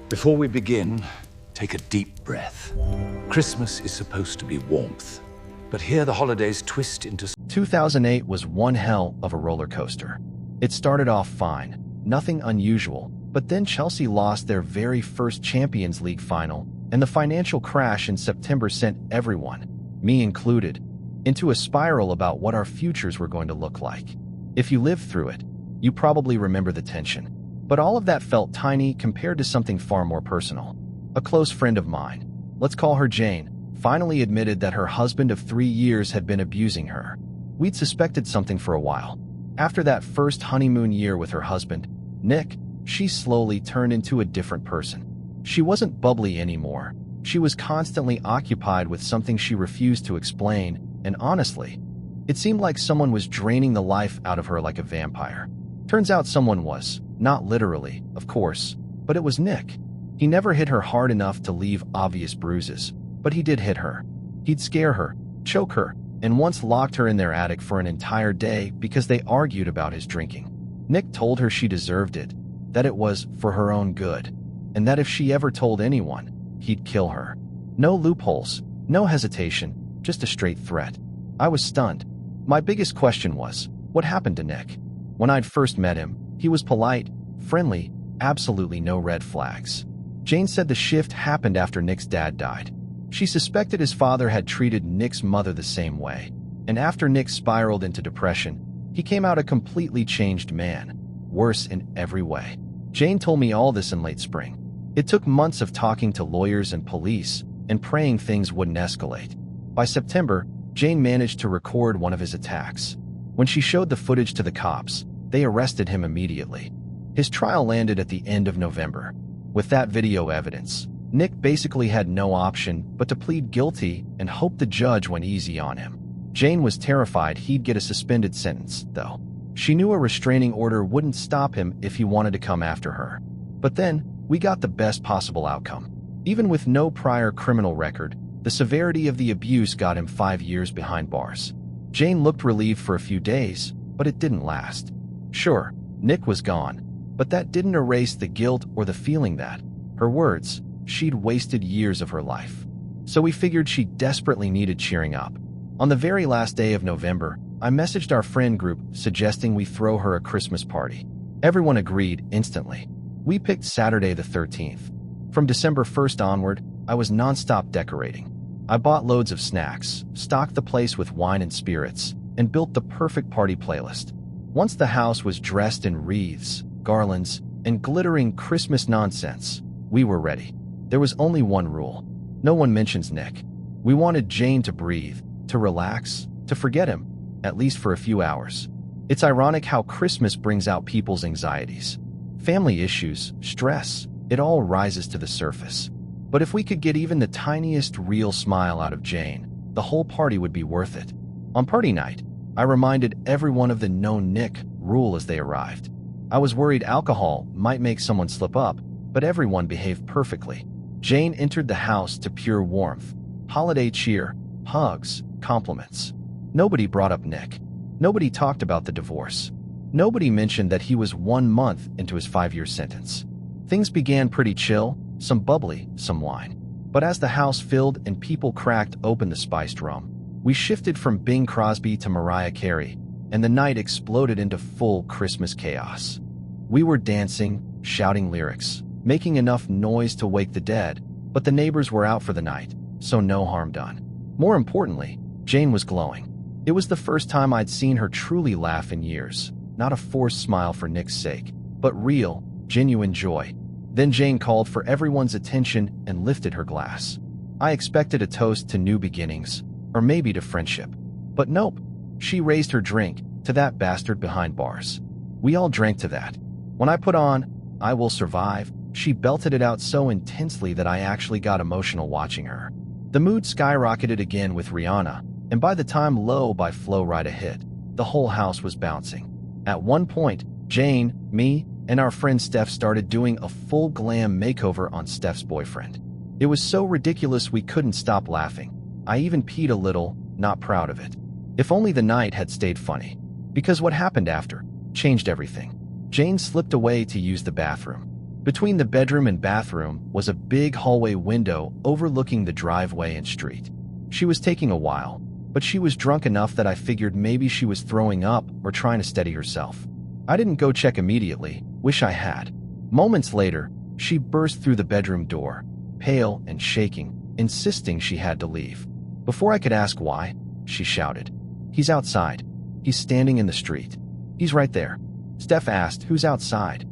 Before we begin, take a deep breath. Christmas is supposed to be warmth, but here the holidays twist into... 2008 was one hell of a roller coaster. It started off fine, nothing unusual, but then Chelsea lost their very first Champions League final, and the financial crash in September sent everyone, me included, into a spiral about what our futures were going to look like. If you lived through it, you probably remember the tension. But all of that felt tiny compared to something far more personal. A close friend of mine, let's call her Jane, finally admitted that her husband of 3 years had been abusing her. We'd suspected something for a while. After that first honeymoon year with her husband, Nick, she slowly turned into a different person. She wasn't bubbly anymore. She was constantly occupied with something she refused to explain, and honestly, it seemed like someone was draining the life out of her like a vampire. Turns out someone was. Not literally, of course, but it was Nick. He never hit her hard enough to leave obvious bruises, but he did hit her. He'd scare her, choke her, and once locked her in their attic for an entire day because they argued about his drinking. Nick told her she deserved it, that it was for her own good, and that if she ever told anyone, he'd kill her. No loopholes, no hesitation, just a straight threat. I was stunned. My biggest question was, what happened to Nick? When I'd first met him, he was polite, friendly, absolutely no red flags. Jane said the shift happened after Nick's dad died. She suspected his father had treated Nick's mother the same way, and after Nick spiraled into depression, he came out a completely changed man, worse in every way. Jane told me all this in late spring. It took months of talking to lawyers and police and praying things wouldn't escalate. By September, Jane managed to record one of his attacks. When she showed the footage to the cops, they arrested him immediately. His trial landed at the end of November. With that video evidence, Nick basically had no option but to plead guilty and hope the judge went easy on him. Jane was terrified he'd get a suspended sentence, though. She knew a restraining order wouldn't stop him if he wanted to come after her. But then, we got the best possible outcome. Even with no prior criminal record, the severity of the abuse got him 5 years behind bars. Jane looked relieved for a few days, but it didn't last. Sure, Nick was gone, but that didn't erase the guilt or the feeling that, her words, she'd wasted years of her life. So we figured she desperately needed cheering up. On the very last day of November, I messaged our friend group suggesting we throw her a Christmas party. Everyone agreed instantly. We picked Saturday the 13th. From December 1st onward, I was nonstop decorating. I bought loads of snacks, stocked the place with wine and spirits, and built the perfect party playlist. Once the house was dressed in wreaths, garlands, and glittering Christmas nonsense, we were ready. There was only one rule. No one mentions Nick. We wanted Jane to breathe, to relax, to forget him, at least for a few hours. It's ironic how Christmas brings out people's anxieties. Family issues, stress, it all rises to the surface. But if we could get even the tiniest real smile out of Jane, the whole party would be worth it. On party night, I reminded everyone of the known Nick rule as they arrived. I was worried alcohol might make someone slip up, but everyone behaved perfectly. Jane entered the house to pure warmth, holiday cheer, hugs, compliments. Nobody brought up Nick. Nobody talked about the divorce. Nobody mentioned that he was 1 month into his 5-year sentence. Things began pretty chill, some bubbly, some wine. But as the house filled and people cracked open the spiced rum, we shifted from Bing Crosby to Mariah Carey, and the night exploded into full Christmas chaos. We were dancing, shouting lyrics, making enough noise to wake the dead, but the neighbors were out for the night, so no harm done. More importantly, Jane was glowing. It was the first time I'd seen her truly laugh in years, not a forced smile for Nick's sake, but real, genuine joy. Then Jane called for everyone's attention and lifted her glass. I expected a toast to new beginnings, or maybe to friendship. But nope, she raised her drink to that bastard behind bars. We all drank to that. When I put on I Will Survive, she belted it out so intensely that I actually got emotional watching her. The mood skyrocketed again with Rihanna, and by the time Low by Flo Rida hit, the whole house was bouncing. At one point, Jane, me, and our friend Steph started doing a full glam makeover on Steph's boyfriend. It was so ridiculous we couldn't stop laughing. I even peed a little, not proud of it. If only the night had stayed funny. Because what happened after changed everything. Jane slipped away to use the bathroom. Between the bedroom and bathroom was a big hallway window overlooking the driveway and street. She was taking a while, but she was drunk enough that I figured maybe she was throwing up or trying to steady herself. I didn't go check immediately, wish I had. Moments later, she burst through the bedroom door, pale and shaking, insisting she had to leave. Before I could ask why, she shouted, "He's outside. He's standing in the street. He's right there." Steph asked, "Who's outside?"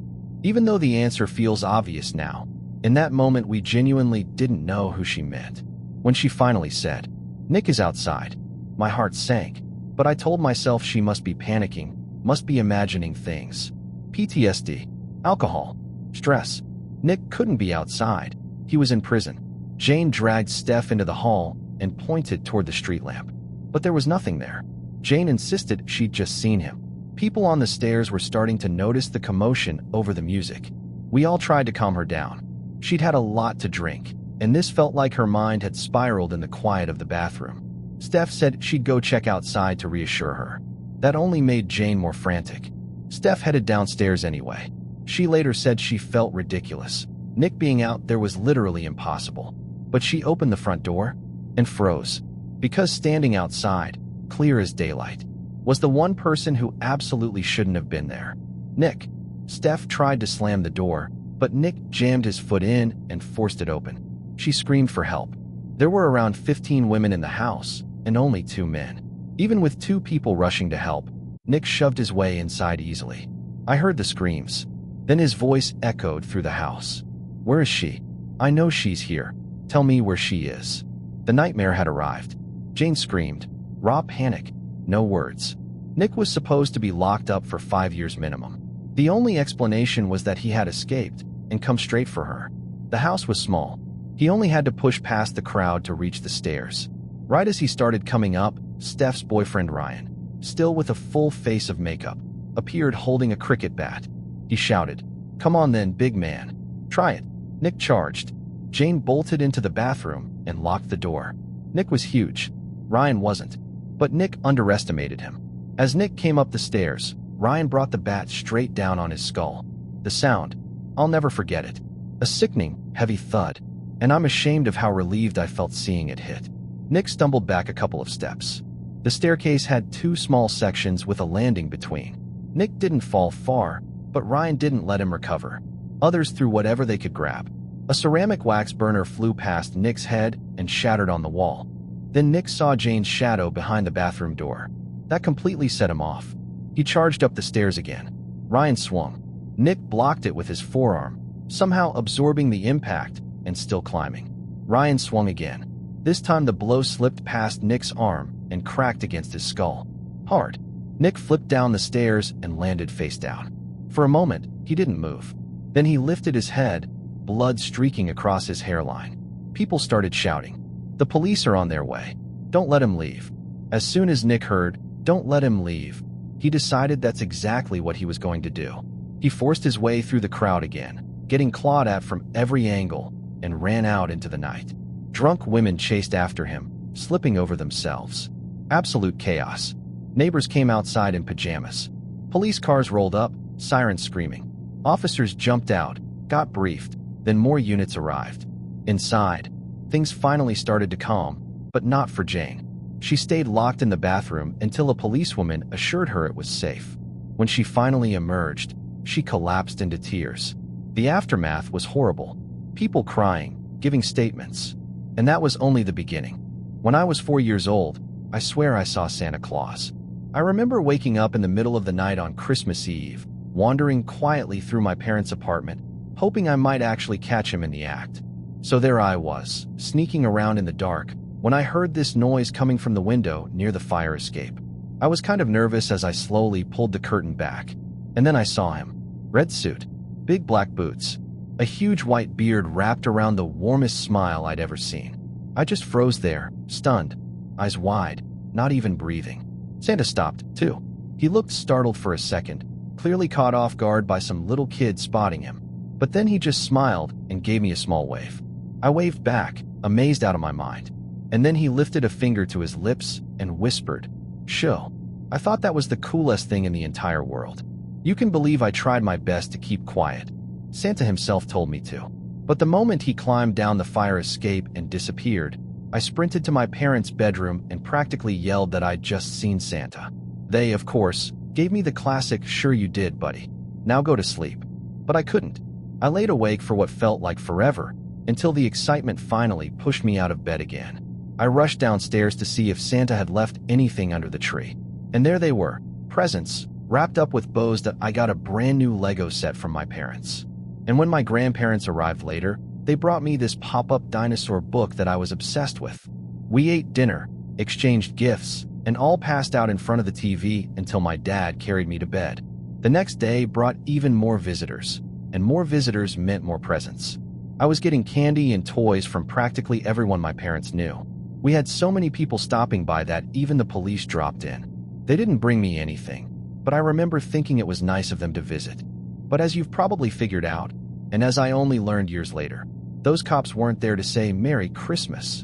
Even though the answer feels obvious now, in that moment we genuinely didn't know who she meant. When she finally said, "Nick is outside," my heart sank, but I told myself she must be panicking, must be imagining things. PTSD, alcohol, stress. Nick couldn't be outside. He was in prison. Jane dragged Steph into the hall and pointed toward the street lamp. But there was nothing there. Jane insisted she'd just seen him. People on the stairs were starting to notice the commotion over the music. We all tried to calm her down. She'd had a lot to drink, and this felt like her mind had spiraled in the quiet of the bathroom. Steph said she'd go check outside to reassure her. That only made Jane more frantic. Steph headed downstairs anyway. She later said she felt ridiculous. Nick being out there was literally impossible. But she opened the front door and froze. Because standing outside, clear as daylight, was the one person who absolutely shouldn't have been there. Nick. Steph tried to slam the door, but Nick jammed his foot in and forced it open. She screamed for help. There were around 15 women in the house, and only 2 men. Even with 2 people rushing to help, Nick shoved his way inside easily. I heard the screams. Then his voice echoed through the house. "Where is she? I know she's here. Tell me where she is." The nightmare had arrived. Jane screamed. Raw panic. No words. Nick was supposed to be locked up for 5 years minimum. The only explanation was that he had escaped and come straight for her. The house was small. He only had to push past the crowd to reach the stairs. Right as he started coming up, Steph's boyfriend Ryan, still with a full face of makeup, appeared holding a cricket bat. He shouted, "Come on then, big man. Try it." Nick charged. Jane bolted into the bathroom and locked the door. Nick was huge. Ryan wasn't. But Nick underestimated him. As Nick came up the stairs, Ryan brought the bat straight down on his skull. The sound, I'll never forget it. A sickening, heavy thud. And I'm ashamed of how relieved I felt seeing it hit. Nick stumbled back a couple of steps. The staircase had 2 small sections with a landing between. Nick didn't fall far, but Ryan didn't let him recover. Others threw whatever they could grab. A ceramic wax burner flew past Nick's head and shattered on the wall. Then Nick saw Jane's shadow behind the bathroom door. That completely set him off. He charged up the stairs again. Ryan swung. Nick blocked it with his forearm, somehow absorbing the impact and still climbing. Ryan swung again. This time the blow slipped past Nick's arm and cracked against his skull. Hard. Nick flipped down the stairs and landed face down. For a moment, he didn't move. Then he lifted his head, blood streaking across his hairline. People started shouting. "The police are on their way. Don't let him leave." As soon as Nick heard, "Don't let him leave," he decided that's exactly what he was going to do. He forced his way through the crowd again, getting clawed at from every angle, and ran out into the night. Drunk women chased after him, slipping over themselves. Absolute chaos. Neighbors came outside in pajamas. Police cars rolled up, sirens screaming. Officers jumped out, got briefed, then more units arrived. Inside, things finally started to calm, but not for Jane. She stayed locked in the bathroom until a policewoman assured her it was safe. When she finally emerged, she collapsed into tears. The aftermath was horrible. People crying, giving statements. And that was only the beginning. When I was 4 years old, I swear I saw Santa Claus. I remember waking up in the middle of the night on Christmas Eve, wandering quietly through my parents' apartment, hoping I might actually catch him in the act. So there I was, sneaking around in the dark, when I heard this noise coming from the window near the fire escape. I was kind of nervous as I slowly pulled the curtain back. And then I saw him. Red suit, big black boots, a huge white beard wrapped around the warmest smile I'd ever seen. I just froze there, stunned, eyes wide, not even breathing. Santa stopped, too. He looked startled for a second, clearly caught off guard by some little kid spotting him. But then he just smiled and gave me a small wave. I waved back, amazed out of my mind. And then he lifted a finger to his lips and whispered, "Chill." I thought that was the coolest thing in the entire world. You can believe I tried my best to keep quiet. Santa himself told me to. But the moment he climbed down the fire escape and disappeared, I sprinted to my parents' bedroom and practically yelled that I'd just seen Santa. They, of course, gave me the classic "sure you did, buddy. Now go to sleep." But I couldn't. I laid awake for what felt like forever, until the excitement finally pushed me out of bed again. I rushed downstairs to see if Santa had left anything under the tree. And there they were, presents, wrapped up with bows that I got a brand new Lego set from my parents. And when my grandparents arrived later, they brought me this pop-up dinosaur book that I was obsessed with. We ate dinner, exchanged gifts, and all passed out in front of the TV until my dad carried me to bed. The next day brought even more visitors, and more visitors meant more presents. I was getting candy and toys from practically everyone my parents knew. We had so many people stopping by that even the police dropped in. They didn't bring me anything, but I remember thinking it was nice of them to visit. But as you've probably figured out, and as I only learned years later, those cops weren't there to say Merry Christmas.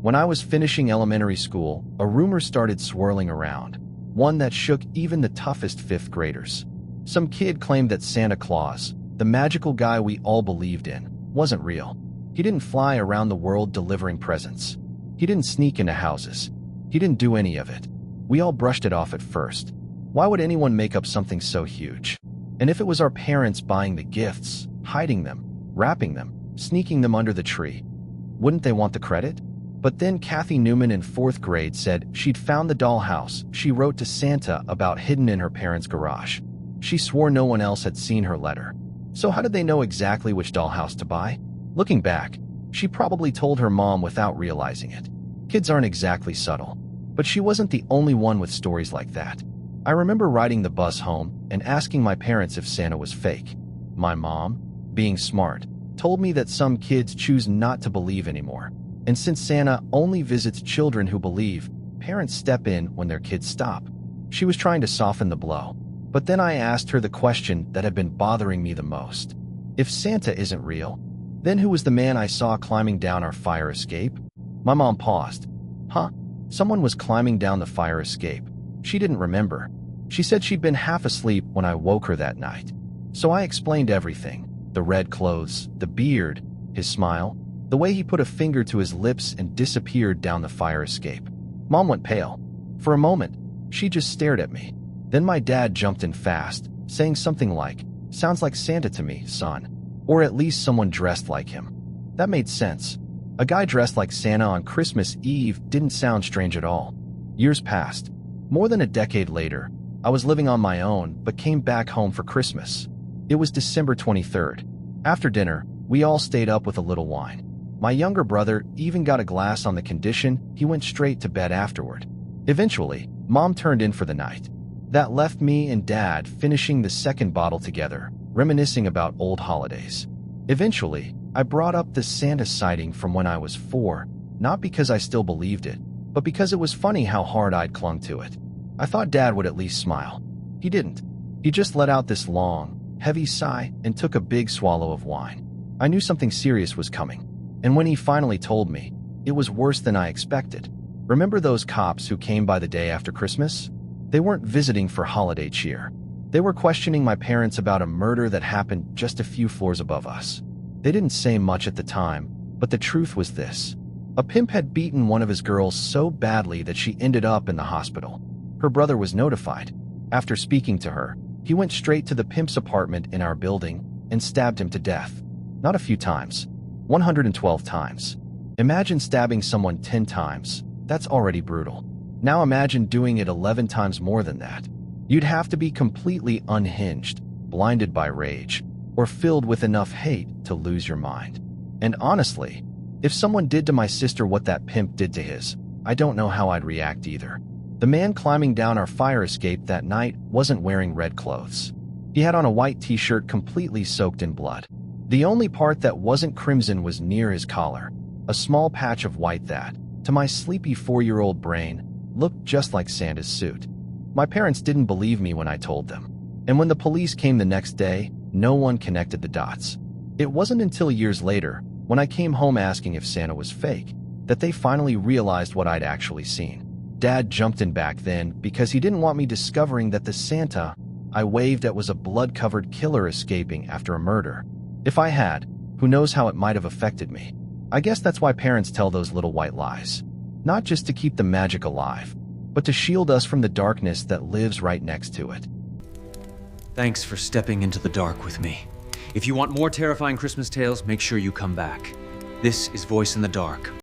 When I was finishing elementary school, a rumor started swirling around, one that shook even the toughest fifth graders. Some kid claimed that Santa Claus, the magical guy we all believed in, wasn't real. He didn't fly around the world delivering presents. He didn't sneak into houses. He didn't do any of it. We all brushed it off at first. Why would anyone make up something so huge? And if it was our parents buying the gifts, hiding them, wrapping them, sneaking them under the tree, wouldn't they want the credit? But then Kathy Newman in 4th grade said she'd found the dollhouse she wrote to Santa about hidden in her parents' garage. She swore no one else had seen her letter. So how did they know exactly which dollhouse to buy? Looking back, she probably told her mom without realizing it. Kids aren't exactly subtle, but she wasn't the only one with stories like that. I remember riding the bus home and asking my parents if Santa was fake. My mom, being smart, told me that some kids choose not to believe anymore. And since Santa only visits children who believe, parents step in when their kids stop. She was trying to soften the blow. But then I asked her the question that had been bothering me the most. If Santa isn't real, then who was the man I saw climbing down our fire escape? My mom paused. Huh? Someone was climbing down the fire escape. She didn't remember. She said she'd been half asleep when I woke her that night. So I explained everything. The red clothes, the beard, his smile, the way he put a finger to his lips and disappeared down the fire escape. Mom went pale. For a moment, she just stared at me. Then my dad jumped in fast, saying something like, "Sounds like Santa to me, son." Or at least someone dressed like him. That made sense. A guy dressed like Santa on Christmas Eve didn't sound strange at all. Years passed. More than a decade later, I was living on my own but came back home for Christmas. It was December 23rd. After dinner, we all stayed up with a little wine. My younger brother even got a glass on the condition he went straight to bed afterward. Eventually, Mom turned in for the night. That left me and Dad finishing the second bottle together, reminiscing about old holidays. Eventually, I brought up the Santa sighting from when I was 4, not because I still believed it, but because it was funny how hard I'd clung to it. I thought Dad would at least smile. He didn't. He just let out this long, heavy sigh and took a big swallow of wine. I knew something serious was coming. And when he finally told me, it was worse than I expected. Remember those cops who came by the day after Christmas? They weren't visiting for holiday cheer. They were questioning my parents about a murder that happened just a few floors above us. They didn't say much at the time, but the truth was this. A pimp had beaten one of his girls so badly that she ended up in the hospital. Her brother was notified. After speaking to her, he went straight to the pimp's apartment in our building and stabbed him to death. Not a few times. 112 times. Imagine stabbing someone 10 times. That's already brutal. Now imagine doing it 11 times more than that. You'd have to be completely unhinged, blinded by rage, or filled with enough hate to lose your mind. And honestly, if someone did to my sister what that pimp did to his, I don't know how I'd react either. The man climbing down our fire escape that night wasn't wearing red clothes. He had on a white t-shirt completely soaked in blood. The only part that wasn't crimson was near his collar, a small patch of white that, to my sleepy 4-year-old brain, looked just like Santa's suit. My parents didn't believe me when I told them. And when the police came the next day, no one connected the dots. It wasn't until years later, when I came home asking if Santa was fake, that they finally realized what I'd actually seen. Dad jumped in back then because he didn't want me discovering that the Santa I waved at was a blood-covered killer escaping after a murder. If I had, who knows how it might have affected me. I guess that's why parents tell those little white lies. Not just to keep the magic alive, but to shield us from the darkness that lives right next to it. Thanks for stepping into the dark with me. If you want more terrifying Christmas tales, make sure you come back. This is Voice in the Dark.